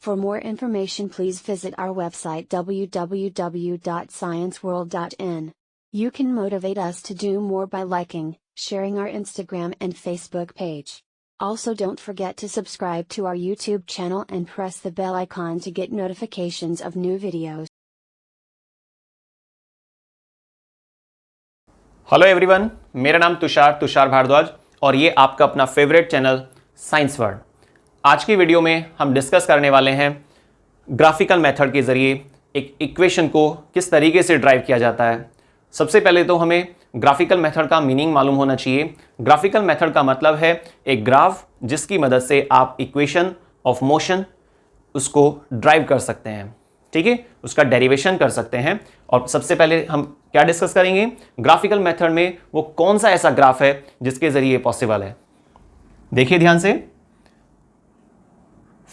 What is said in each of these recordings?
For more information, please visit our website www.scienceworld.in. You can motivate us to do more by liking, sharing our Instagram and Facebook page. Also, don't forget to subscribe to our YouTube channel and press the bell icon to get notifications of new videos. Hello everyone, मेरा नाम तुषार भारद्वाज और ये आपका अपना favourite channel science world. आज की video में हम डिस्कस करने वाले हैं ग्राफिकल मेथड के ज़रिए एक इक्वेशन को किस तरीके से ड्राइव किया जाता है। सबसे पहले तो हमें ग्राफिकल मेथड का मीनिंग मालूम होना चाहिए। ग्राफिकल मेथड का मतलब है एक ग्राफ जिसकी मदद से आप इक्वेशन ऑफ मोशन उसको ड्राइव कर सकते हैं, ठीक है, उसका डेरिवेशन कर सकते हैं। और सबसे पहले हम क्या डिस्कस करेंगे, ग्राफिकल मेथड में वो कौन सा ऐसा ग्राफ है जिसके जरिए पॉसिबल है। देखिए ध्यान से,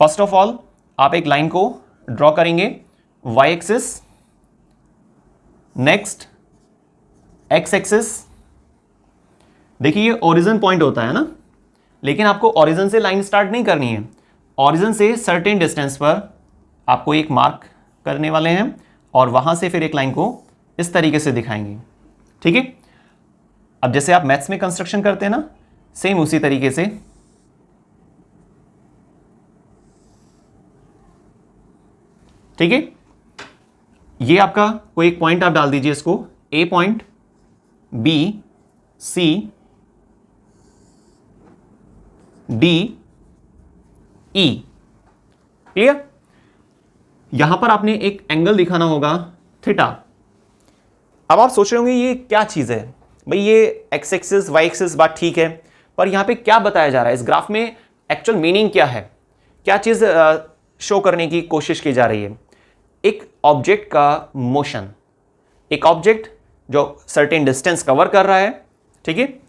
फर्स्ट ऑफ ऑल आप एक लाइन को ड्रॉ करेंगे y axis, next x axis. देखिए ये ओरिजिन पॉइंट होता है ना, लेकिन आपको ओरिजिन से लाइन स्टार्ट नहीं करनी है। ओरिजिन से सर्टेन डिस्टेंस पर आपको एक मार्क करने वाले हैं और वहां से फिर एक लाइन को इस तरीके से दिखाएंगे, ठीक है। अब जैसे आप मैथ्स में कंस्ट्रक्शन करते हैं ना, सेम उसी तरीके से ठीक है। ये आपका कोई एक पॉइंट आप डाल दीजिए, इसको ए पॉइंट, बी, सी, डी, ई। क्लियर? यहां पर आपने एक एंगल दिखाना होगा थीटा। अब आप सोच रहे होंगे ये क्या चीज है भाई, ये एक्स एक्सिस वाई एक्सिस बात ठीक है, पर यहां पे क्या बताया जा रहा है, इस ग्राफ में एक्चुअल मीनिंग क्या है, क्या चीज शो करने की कोशिश की जा रही है। एक ऑब्जेक्ट का मोशन, एक ऑब्जेक्ट जो सर्टेन डिस्टेंस कवर कर रहा है, ठीक है।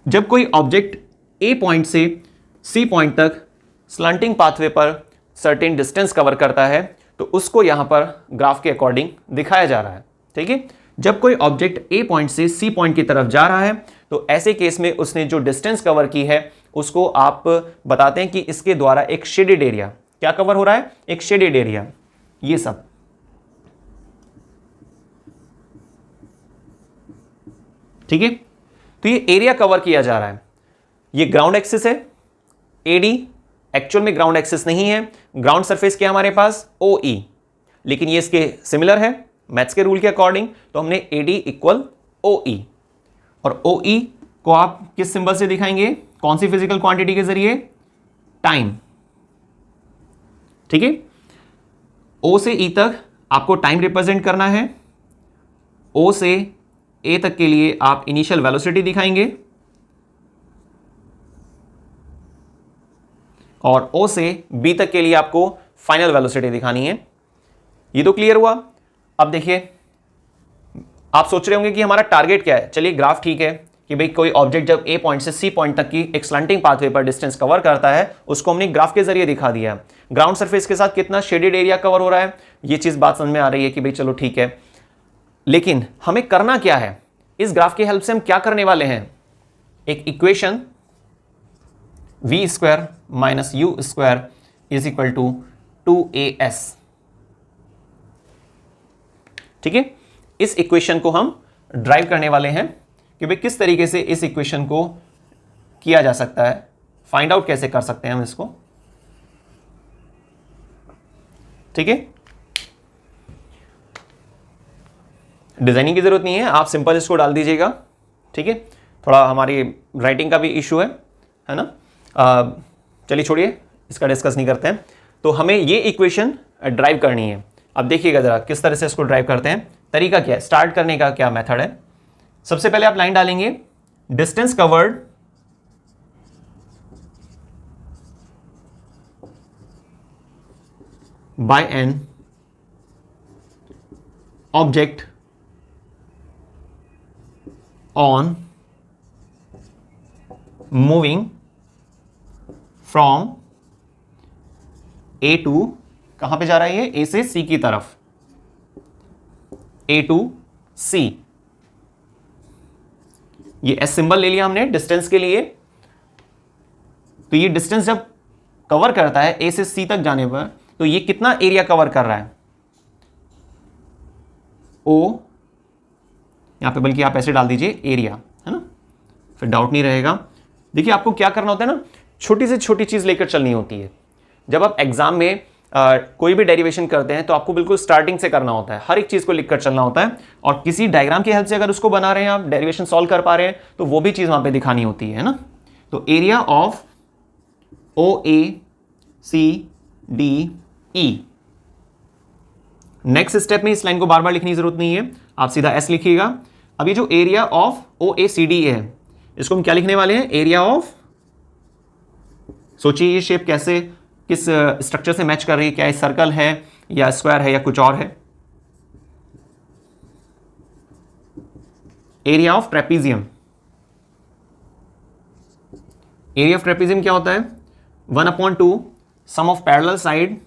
जब कोई ऑब्जेक्ट ए पॉइंट से सी पॉइंट तक स्लंटिंग पाथवे पर सर्टेन डिस्टेंस कवर करता है तो उसको यहां पर ग्राफ के अकॉर्डिंग दिखाया जा रहा है, ठीक है। जब कोई ऑब्जेक्ट ए पॉइंट से सी पॉइंट की तरफ जा रहा है तो ऐसे केस में उसने जो डिस्टेंस कवर की है उसको आप बताते हैं कि इसके द्वारा एक शेडेड एरिया, क्या कवर हो रहा है, एक शेडेड एरिया, ये सब, ठीक है। तो ये एरिया कवर किया जा रहा है। ये ग्राउंड एक्सिस है, एडी एक्चुअल में ग्राउंड एक्सिस नहीं है। ग्राउंड सरफेस क्या हमारे पास, ओ ई, लेकिन ये इसके सिमिलर है मैथ्स के रूल के अकॉर्डिंग, तो हमने एडी इक्वल ओ ई। और ओ ई को आप किस सिंबल से दिखाएंगे, कौन सी फिजिकल क्वांटिटी के जरिए, टाइम, ठीक है। ओ से ई तक आपको टाइम रिप्रेजेंट करना है। ओ से ए तक के लिए आप इनिशियल वेलोसिटी दिखाएंगे और ओ से बी तक के लिए आपको फाइनल वेलोसिटी दिखानी है। ये तो क्लियर हुआ। अब देखिए, आप सोच रहे होंगे कि हमारा टारगेट क्या है। चलिए ग्राफ ठीक है कि भाई कोई ऑब्जेक्ट जब ए पॉइंट से सी पॉइंट तक की एक स्लंटिंग पाथवे पर डिस्टेंस कवर करता है उसको हमने ग्राफ के जरिए दिखा दिया। ग्राउंड सरफेस के साथ कितना शेडेड एरिया कवर हो रहा है, ये चीज बात समझ में आ रही है कि भाई चलो ठीक है। लेकिन हमें करना क्या है, इस ग्राफ की हेल्प से हम क्या करने वाले हैं, एक equation v square minus U square is equal to 2as, ठीक है। इस इक्वेशन को हम ड्राइव करने वाले हैं कि भाई किस तरीके से इस इक्वेशन को किया जा सकता है, फाइंड आउट कैसे कर सकते हैं हम इसको, ठीक है। डिजाइनिंग की जरूरत नहीं है, आप सिंपल इसको डाल दीजिएगा, ठीक है। थोड़ा हमारी राइटिंग का भी इशू है ना। चलिए छोड़िए, इसका डिस्कस नहीं करते हैं। तो हमें ये इक्वेशन ड्राइव करनी है। अब देखिएगा जरा किस तरह से इसको ड्राइव करते हैं, तरीका क्या है, स्टार्ट करने का क्या मेथड है। सबसे पहले आप लाइन डालेंगे, distance covered by an object on moving from A to, कहां पे जा रहा है ये, ए से सी की तरफ, ए टू सी। ये एस सिंबल ले लिया हमने डिस्टेंस के लिए। तो ये डिस्टेंस जब कवर करता है ए से सी तक जाने पर तो ये कितना एरिया कवर कर रहा है, ओ, यहां पे बल्कि आप ऐसे डाल दीजिए एरिया, है ना, फिर डाउट नहीं रहेगा। देखिए आपको क्या करना होता है ना, छोटी से छोटी चीज लेकर चलनी होती है। जब आप एग्जाम में कोई भी डेरिवेशन करते हैं तो आपको बिल्कुल स्टार्टिंग से करना होता है, हर एक चीज को लिखकर चलना होता है, और किसी डायग्राम की हेल्प से अगर उसको बना रहे हैं, आप डेरिवेशन सॉल्व कर पा रहे हैं, तो वो भी चीज वहां पे दिखानी होती है ना। तो area of O A C D E. Next step में इस लाइन को बार बार लिखने की जरूरत नहीं है, आप सीधा एस लिखिएगा। अब ये जो area of O A C D है, इसको हम क्या लिखने वाले हैं, एरिया ऑफ, सोचिए ये शेप कैसे, किस स्ट्रक्चर से मैच कर रही है, क्या ये सर्कल है या स्क्वायर है या कुछ और है। Area of trapezium, area of trapezium क्या होता है, 1/2 sum of parallel side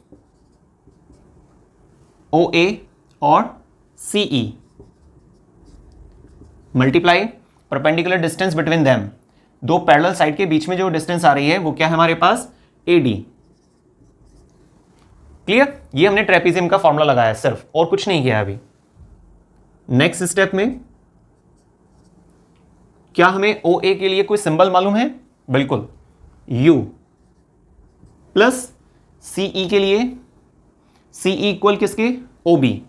O A और C E multiply perpendicular distance between them. दो पैरेलल साइड के बीच में जो डिस्टेंस आ रही है वो क्या है हमारे पास, ए डी। क्लियर, ये हमने ट्रेपीजियम का फॉर्मूला लगाया सिर्फ, और कुछ नहीं किया अभी। नेक्स्ट स्टेप में क्या हमें ओ ए के लिए कोई सिंबल मालूम है, बिल्कुल, U प्लस सी ई के लिए, सी ई इक्वल किसके, ओ बी।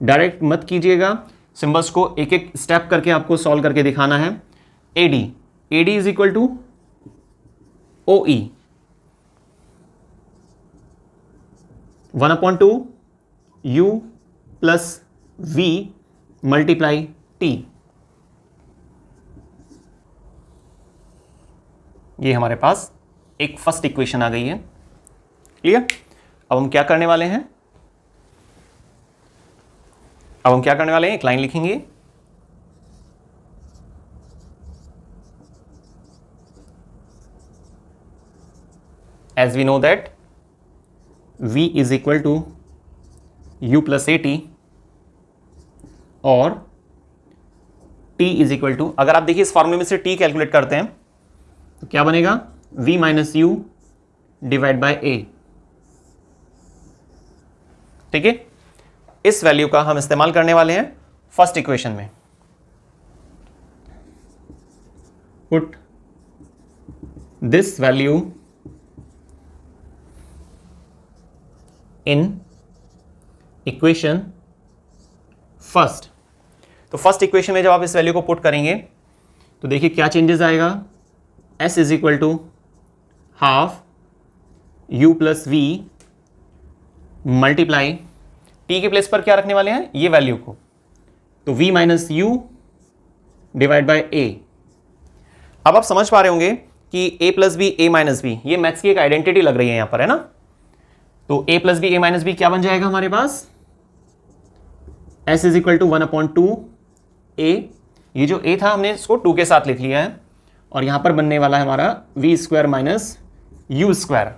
डायरेक्ट मत कीजिएगा, सिंबल्स को एक एक स्टेप करके आपको सॉल्व करके दिखाना है। AD, AD is equal to OE, 1/2 U plus V multiply T। ये हमारे पास एक फर्स्ट इक्वेशन आ गई है। क्लियर, अब हम क्या करने वाले हैं, एक लाइन लिखेंगे, as we know that V is equal to U plus AT और T is equal to, अगर आप देखिए इस फॉर्मूले में से T कैलकुलेट करते हैं तो क्या बनेगा, V minus U divide by A। ठीक है, इस वैल्यू का हम इस्तेमाल करने वाले हैं फर्स्ट इक्वेशन में। Put this value in equation first. तो फर्स्ट इक्वेशन में जब आप इस वैल्यू को पुट करेंगे तो देखिए क्या चेंजेस आएगा, S is equal to half U plus V multiply T के प्लेस पर क्या रखने वाले हैं, ये वैल्यू को, तो V minus U divide by A। अब आप समझ पा रहे होंगे कि A plus B A minus B, ये मैथ्स की एक आइडेंटिटी लग रही है यहां पर, है ना। तो A plus B A minus B क्या बन जाएगा हमारे पास, S is equal to 1/2 A। ये जो A था हमने इसको 2 के साथ लिख लिया है, और यहां पर बनने वाला है हमारा V square minus U square.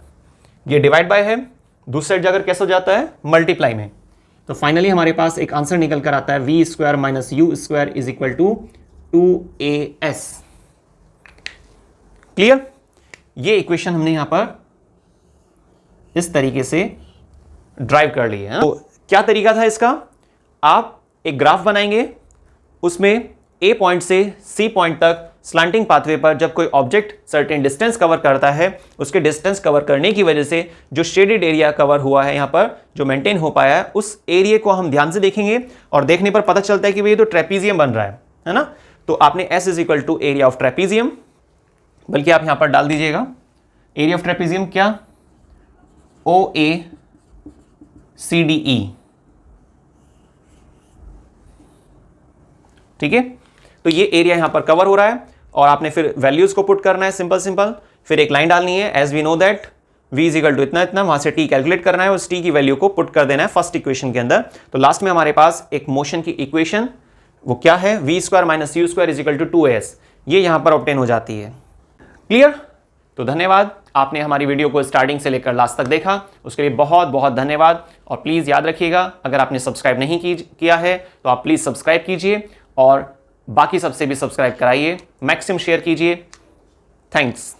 ये डिवाइड बाय है, दूसरी साइड जाकर कैसे हो जाता है, मल्टीप्लाई में। तो फाइनली हमारे पास एक आंसर निकल कर आता है V square minus U square is equal to 2AS। Clear, ये इक्वेशन हमने यहां पर इस तरीके से ड्राइव कर ली है। तो क्या तरीका था इसका, आप एक ग्राफ बनाएंगे, उसमें A पॉइंट से C पॉइंट तक स्लैंटिंग पाथवे पर जब कोई ऑब्जेक्ट सर्टेन डिस्टेंस कवर करता है, उसके डिस्टेंस कवर करने की वजह से जो शेडेड एरिया कवर हुआ है, यहां पर जो मेंटेन हो पाया है, उस एरिया को हम ध्यान से देखेंगे और देखने पर पता चलता है कि ये तो ट्रेपीजियम बन रहा है ना। तो आपने S is equal to area of trapezium, बल्कि आप यहां पर डाल दीजिएगा एरिया ऑफ ट्रेपीजियम क्या, OACDE। ठीक है, तो ये एरिया यहां पर कवर हो रहा है, और आपने फिर वैल्यूज को पुट करना है, सिंपल, फिर एक लाइन डालनी है, as we know that V is equal to इतना इतना, वहां से T कैलकुलेट करना है, उस T की वैल्यू को पुट कर देना है फर्स्ट इक्वेशन के अंदर। तो लास्ट में हमारे पास एक मोशन की इक्वेशन, वो क्या है, V square minus U square is equal to 2AS, ये यहां पर ऑब्टेन हो जाती है। क्लियर, तो धन्यवाद, आपने हमारी वीडियो को स्टार्टिंग से लेकर लास्ट तक देखा, उसके लिए बहुत बहुत धन्यवाद। और प्लीज़ याद रखिएगा, अगर आपने सब्सक्राइब नहीं किया है तो आप प्लीज़ सब्सक्राइब कीजिए, और बाकी सबसे भी सब्सक्राइब कराइए, मैक्सिमम शेयर कीजिए। थैंक्स।